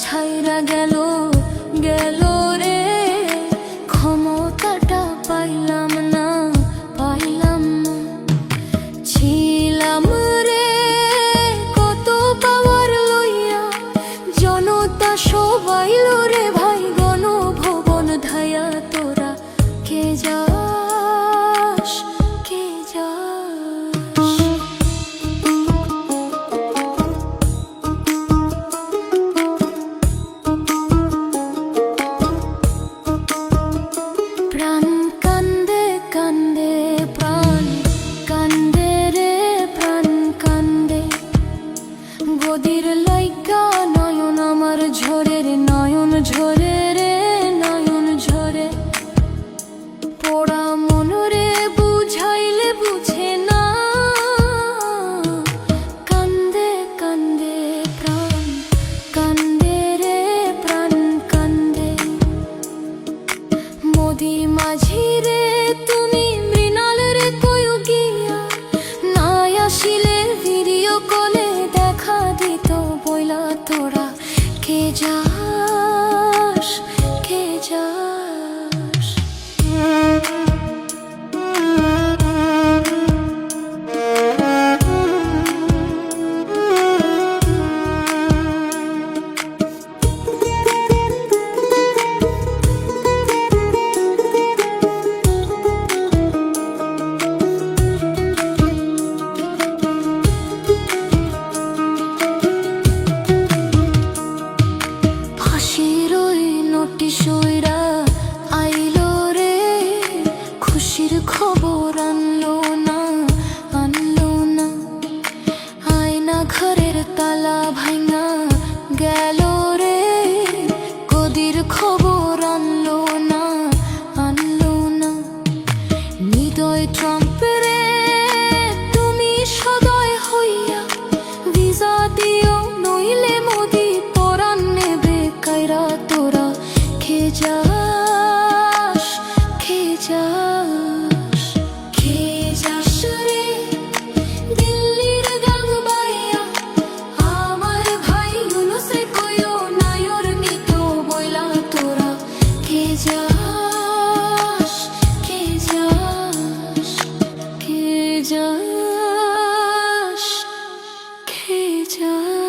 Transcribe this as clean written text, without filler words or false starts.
ছাইরা গেল গেল রে, ক্ষমতাটা পাইলাম না পাইলাম না। ছিলাম রে কত পাওয়ার লইয়া, জনতা সবাই রে ভাই গণভবন ধায়া। তোরা কে যাস কে যাস, প্রাণ কান্দে কান্দে প্রাণ কান্দে রে প্রাণ কান্দে। গদির লাইগা নয়ন আমার ঝরে রে নয়ন ঝরে রে নয়ন ঝরে। পোড়া মন রে বুঝাইলে বুঝে না, কান্দে কান্দে প্রাণ কান্দে রে প্রাণ কান্দে। মোদি মাঝি রে তুমি মৃণাল রে কইও গিয়া, না আসিলে ভিডিও কলে দেখা দিত বইলা। তোরা কে যাস কে যাস, ফাঁসির ওই নোটিশ ওইরা আইলো রে, খুশির খবর আনলো না আনলো না। আয়না ঘরের তালা ভাঙা গেল রে, গদির খবর আনলো না আনলো না। হৃদয় ট্রাম্প রে তুমি সদয় হইয়া, ভিসা দিও নইলে মোদি পরাণ নেবে কাইরা। তোরা কে যাস কে যাস কে যাস রে, দিল্লির গান বাইয়া আমার ভাই ইউনুসে কইও নায়র নিত বইলা। তোরা কে যাস কে যাস কে যাস কে যাস।